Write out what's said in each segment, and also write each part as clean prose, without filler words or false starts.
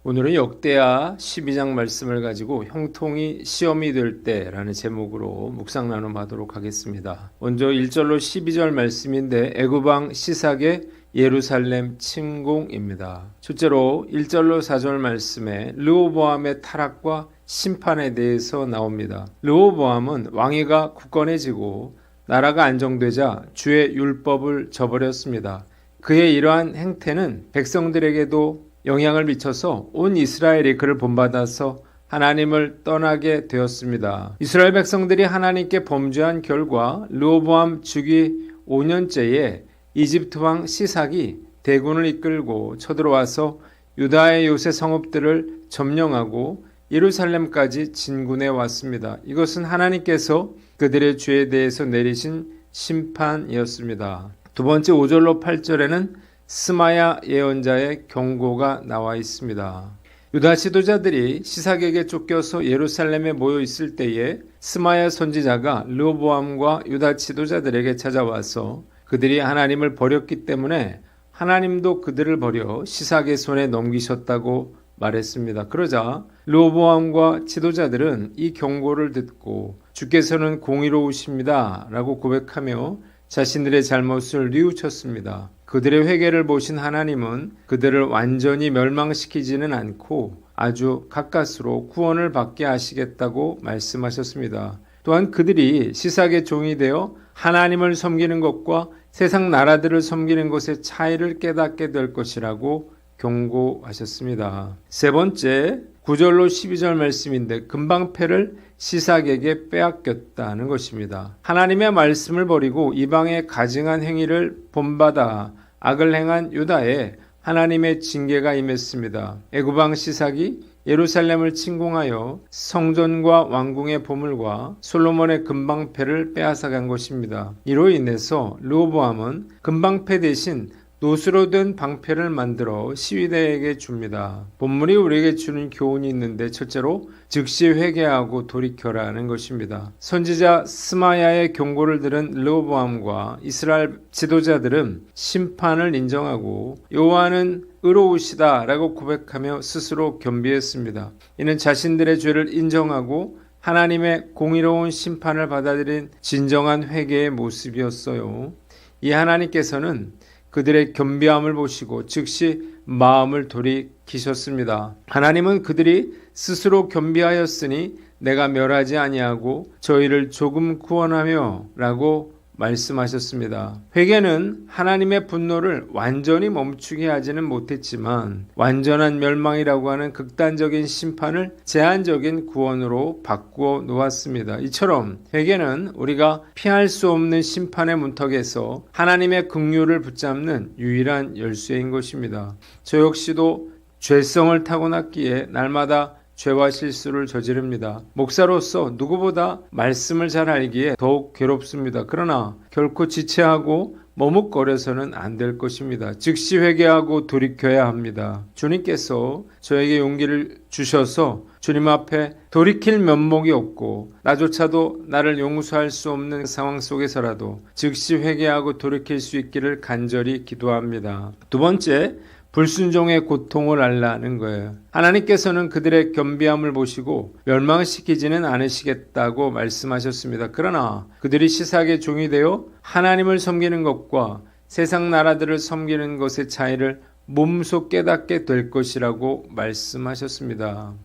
오늘은 역대하 12장 말씀을 가지고 형통이 시험이 될 때라는 제목으로 묵상 나눔하도록 하겠습니다. 먼저 1절로 12절 말씀인데 애굽왕 시삭의 예루살렘 침공입니다. 첫째로 1절로 4절 말씀에 르호보암의 타락과 심판에 대해서 나옵니다. 르호보암은 왕위가 굳건해지고 나라가 안정되자 주의 율법을 저버렸습니다. 그의 이러한 행태는 백성들에게도 영향을 미쳐서 온 이스라엘이 그를 본받아서 하나님을 떠나게 되었습니다. 이스라엘 백성들이 하나님께 범죄한 결과 르호보암 주기 5년째에 이집트 왕 시삭이 대군을 이끌고 쳐들어와서 유다의 요새 성읍들을 점령하고 예루살렘까지 진군해 왔습니다. 이것은 하나님께서 그들의 죄에 대해서 내리신 심판이었습니다. 두 번째 5절로 8절에는 스마야 예언자의 경고가 나와 있습니다. 유다 지도자들이 시삭에게 쫓겨서 예루살렘에 모여 있을 때에 스마야 선지자가 르호보암과 유다 지도자들에게 찾아와서 그들이 하나님을 버렸기 때문에 하나님도 그들을 버려 시삭의 손에 넘기셨다고 말했습니다. 그러자 르호보암과 지도자들은 이 경고를 듣고 주께서는 공의로우십니다 라고 고백하며 자신들의 잘못을 뉘우쳤습니다. 그들의 회개를 보신 하나님은 그들을 완전히 멸망시키지는 않고 아주 가까스로 구원을 받게 하시겠다고 말씀하셨습니다. 또한 그들이 시삭의 종이 되어 하나님을 섬기는 것과 세상 나라들을 섬기는 것의 차이를 깨닫게 될 것이라고 경고하셨습니다. 세 번째 9절로 12절 말씀인데 금방패를 시삭에게 빼앗겼다는 것입니다. 하나님의 말씀을 버리고 이방의 가증한 행위를 본받아 악을 행한 유다에 하나님의 징계가 임했습니다. 애굽왕 시삭이 예루살렘을 침공하여 성전과 왕궁의 보물과 솔로몬의 금방패를 빼앗아간 것입니다. 이로 인해서 르호보암은 금방패 대신 노수로 된 방패를 만들어 시위대에게 줍니다. 본문이 우리에게 주는 교훈이 있는데 첫째로 즉시 회개하고 돌이켜라는 것입니다. 선지자 스마야의 경고를 들은 르호보암과 이스라엘 지도자들은 심판을 인정하고 여호와는 의로우시다라고 고백하며 스스로 겸비했습니다. 이는 자신들의 죄를 인정하고 하나님의 공의로운 심판을 받아들인 진정한 회개의 모습이었어요. 이 하나님께서는 그들의 겸비함을 보시고 즉시 마음을 돌이키셨습니다. 하나님은 그들이 스스로 겸비하였으니 내가 멸하지 아니하고 저희를 조금 구원하며 라고 말씀하셨습니다. 회개는 하나님의 분노를 완전히 멈추게 하지는 못했지만 완전한 멸망이라고 하는 극단적인 심판을 제한적인 구원으로 바꾸어 놓았습니다. 이처럼 회개는 우리가 피할 수 없는 심판의 문턱에서 하나님의 긍휼을 붙잡는 유일한 열쇠인 것입니다. 저 역시도 죄성을 타고났기에 날마다 죄와 실수를 저지릅니다. 목사로서 누구보다 말씀을 잘 알기에 더욱 괴롭습니다. 그러나 결코 지체하고 머뭇거려서는 안 될 것입니다. 즉시 회개하고 돌이켜야 합니다. 주님께서 저에게 용기를 주셔서 주님 앞에 돌이킬 면목이 없고 나조차도 나를 용서할 수 없는 상황 속에서라도 즉시 회개하고 돌이킬 수 있기를 간절히 기도합니다. 두 번째, 불순종의 고통을 알라는 거예요. 하나님께서는 그들의 겸비함을 보시고 멸망시키지는 않으시겠다고 말씀하셨습니다. 그러나 그들이 시삭의 종이 되어 하나님을 섬기는 것과 세상 나라들을 섬기는 것의 차이를 몸소 깨닫게 될 것이라고 말씀하셨습니다.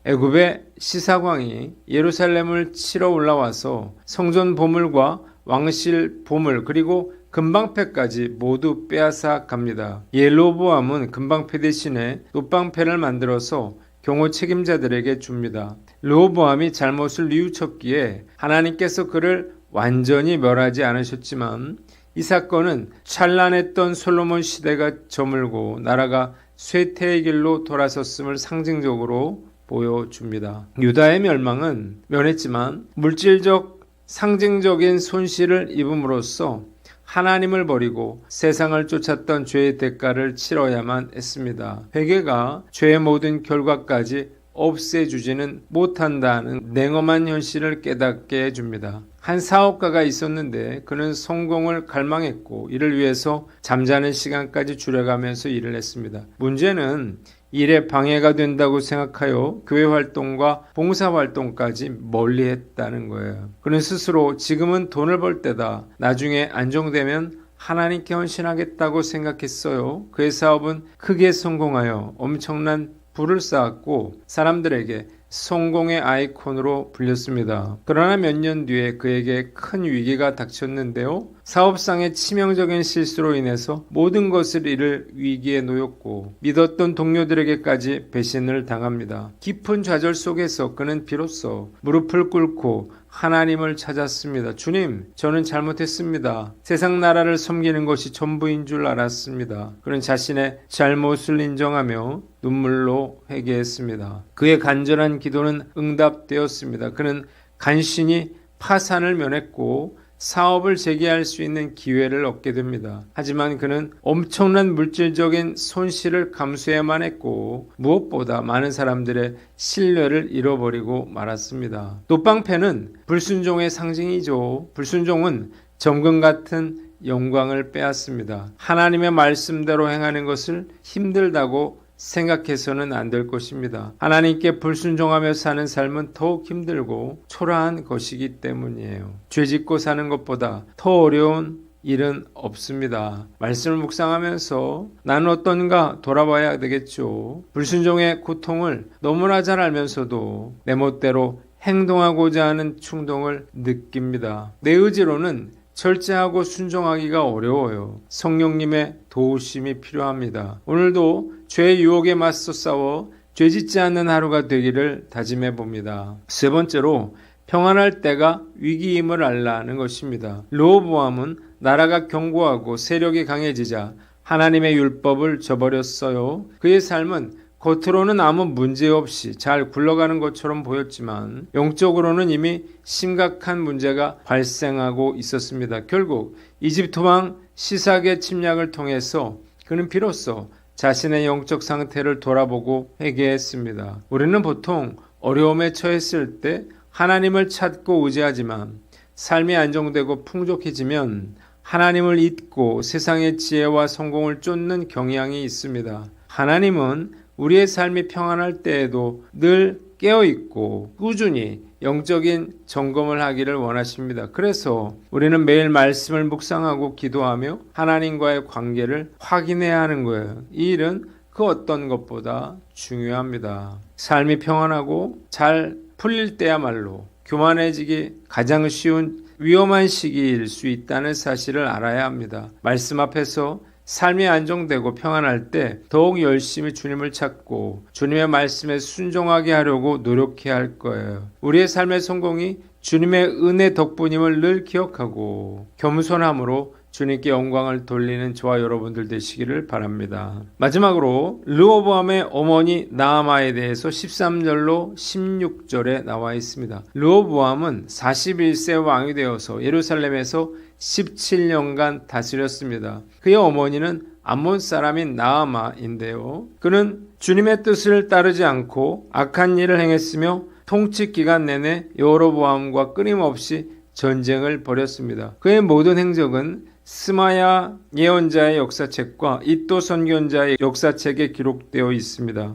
애굽의 시삭왕이 예루살렘을 치러 올라와서 성전 보물과 왕실 보물 그리고 금방패까지 모두 빼앗아 갑니다. 르호보암은 금방패 대신에 놋방패를 만들어서 경호 책임자들에게 줍니다. 르호보암이 잘못을 뉘우쳤기에 하나님께서 그를 완전히 멸하지 않으셨지만 이 사건은 찬란했던 솔로몬 시대가 저물고 나라가 쇠퇴의 길로 돌아섰음을 상징적으로 보여줍니다. 유다의 멸망은 면했지만 물질적 상징적인 손실을 입음으로써 하나님을 버리고 세상을 쫓았던 죄의 대가를 치러야만 했습니다. 회개가 죄의 모든 결과까지 없애주지는 못한다는 냉엄한 현실을 깨닫게 해줍니다. 한 사업가가 있었는데 그는 성공을 갈망했고 이를 위해서 잠자는 시간까지 줄여가면서 일을 했습니다. 문제는 일에 방해가 된다고 생각하여 교회 활동과 봉사 활동까지 멀리했다는 거예요. 그는 스스로 지금은 돈을 벌 때다. 나중에 안정되면 하나님께 헌신하겠다고 생각했어요. 그의 사업은 크게 성공하여 엄청난 부를 쌓았고 사람들에게 성공의 아이콘으로 불렸습니다. 그러나 몇 년 뒤에 그에게 큰 위기가 닥쳤는데요. 사업상의 치명적인 실수로 인해서 모든 것을 잃을 위기에 놓였고 믿었던 동료들에게까지 배신을 당합니다. 깊은 좌절 속에서 그는 비로소 무릎을 꿇고 하나님을 찾았습니다. 주님, 저는 잘못했습니다. 세상 나라를 섬기는 것이 전부인 줄 알았습니다. 그는 자신의 잘못을 인정하며 눈물로 회개했습니다. 그의 간절한 기도는 응답되었습니다. 그는 간신히 파산을 면했고 사업을 재개할 수 있는 기회를 얻게 됩니다. 하지만 그는 엄청난 물질적인 손실을 감수해야만 했고 무엇보다 많은 사람들의 신뢰를 잃어버리고 말았습니다. 노방패는 불순종의 상징이죠. 불순종은 정금 같은 영광을 빼앗습니다. 하나님의 말씀대로 행하는 것을 힘들다고 생각해서는 안 될 것입니다. 하나님께 불순종하며 사는 삶은 더욱 힘들고 초라한 것이기 때문이에요. 죄짓고 사는 것보다 더 어려운 일은 없습니다. 말씀을 묵상하면서 나는 어떤가 돌아봐야 되겠죠. 불순종의 고통을 너무나 잘 알면서도 내 멋대로 행동하고자 하는 충동을 느낍니다. 내 의지로는 절제하고 순종하기가 어려워요. 성령님의 도우심이 필요합니다. 오늘도 죄의 유혹에 맞서 싸워 죄짓지 않는 하루가 되기를 다짐해 봅니다. 세 번째로 평안할 때가 위기임을 알라는 것입니다. 르호보암은 나라가 견고하고 세력이 강해지자 하나님의 율법을 저버렸어요. 그의 삶은 겉으로는 아무 문제 없이 잘 굴러가는 것처럼 보였지만 영적으로는 이미 심각한 문제가 발생하고 있었습니다. 결국 이집트 왕 시삭의 침략을 통해서 그는 비로소 자신의 영적 상태를 돌아보고 회개했습니다. 우리는 보통 어려움에 처했을 때 하나님을 찾고 의지하지만 삶이 안정되고 풍족해지면 하나님을 잊고 세상의 지혜와 성공을 쫓는 경향이 있습니다. 하나님은 우리의 삶이 평안할 때에도 늘 깨어있고 꾸준히 영적인 점검을 하기를 원하십니다. 그래서 우리는 매일 말씀을 묵상하고 기도하며 하나님과의 관계를 확인해야 하는 거예요. 이 일은 그 어떤 것보다 중요합니다. 삶이 평안하고 잘 풀릴 때야말로 교만해지기 가장 쉬운 위험한 시기일 수 있다는 사실을 알아야 합니다. 말씀 앞에서 삶이 안정되고 평안할 때 더욱 열심히 주님을 찾고 주님의 말씀에 순종하게 하려고 노력해야 할 거예요. 우리의 삶의 성공이 주님의 은혜 덕분임을 늘 기억하고 겸손함으로 주님께 영광을 돌리는 저와 여러분들 되시기를 바랍니다. 마지막으로 르호보암의 어머니 나아마에 대해서 13절로 16절에 나와 있습니다. 르호보암은 41세 왕이 되어서 예루살렘에서 17년간 다스렸습니다. 그의 어머니는 암몬 사람인 나아마인데요. 그는 주님의 뜻을 따르지 않고 악한 일을 행했으며 통치 기간 내내 여로보암과 끊임없이 전쟁을 벌였습니다. 그의 모든 행적은 스마야 예언자의 역사책과 이도 선견자의 역사책에 기록되어 있습니다.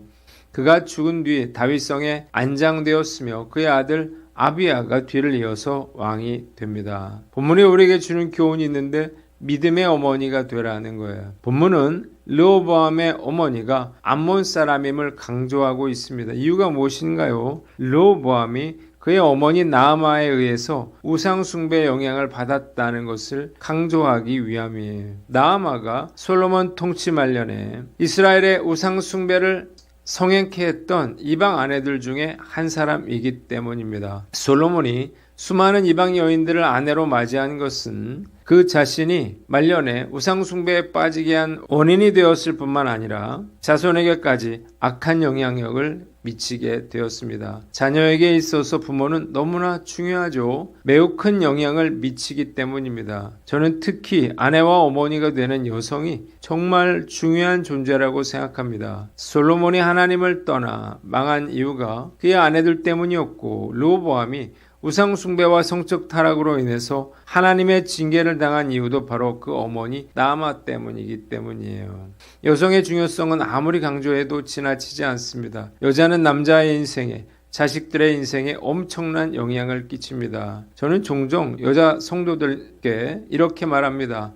그가 죽은 뒤 다윗성에 안장되었으며 그의 아들 아비야가 뒤를 이어서 왕이 됩니다. 본문이 우리에게 주는 교훈이 있는데 믿음의 어머니가 되라는 거예요. 본문은 르호보암의 어머니가 암몬 사람임을 강조하고 있습니다. 이유가 무엇인가요? 르호보암이 그의 어머니 나아마에 의해서 우상숭배의 영향을 받았다는 것을 강조하기 위함이에요. 나아마가 솔로몬 통치 말년에 이스라엘의 우상숭배를 성행케 했던 이방 아내들 중에 한 사람이기 때문입니다. 솔로몬이 수많은 이방 여인들을 아내로 맞이한 것은 그 자신이 말년에 우상숭배에 빠지게 한 원인이 되었을 뿐만 아니라 자손에게까지 악한 영향력을 미치게 되었습니다. 자녀에게 있어서 부모는 너무나 중요하죠. 매우 큰 영향을 미치기 때문입니다. 저는 특히 아내와 어머니가 되는 여성이 정말 중요한 존재라고 생각합니다. 솔로몬이 하나님을 떠나 망한 이유가 그의 아내들 때문이었고 르호보암이 우상숭배와 성적 타락으로 인해서 하나님의 징계를 당한 이유도 바로 그 어머니 나아마 때문이기 때문이에요. 여성의 중요성은 아무리 강조해도 지나치지 않습니다. 여자는 남자의 인생에, 자식들의 인생에 엄청난 영향을 끼칩니다. 저는 종종 여자 성도들께 이렇게 말합니다.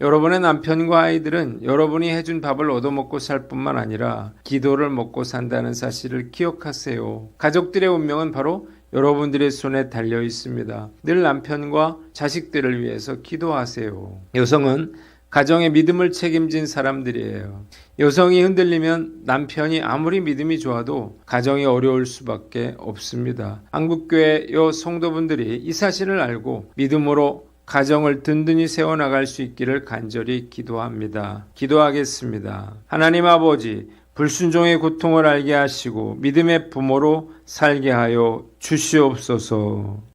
여러분의 남편과 아이들은 여러분이 해준 밥을 얻어먹고 살 뿐만 아니라 기도를 먹고 산다는 사실을 기억하세요. 가족들의 운명은 바로 여러분들의 손에 달려 있습니다. 늘 남편과 자식들을 위해서 기도하세요. 여성은 가정의 믿음을 책임진 사람들이에요. 여성이 흔들리면 남편이 아무리 믿음이 좋아도 가정이 어려울 수밖에 없습니다. 한국교회 여 성도분들이 이 사실을 알고 믿음으로 가정을 든든히 세워나갈 수 있기를 간절히 기도합니다. 기도하겠습니다. 하나님 아버지, 불순종의 고통을 알게 하시고 믿음의 부모로 살게 하여 주시옵소서.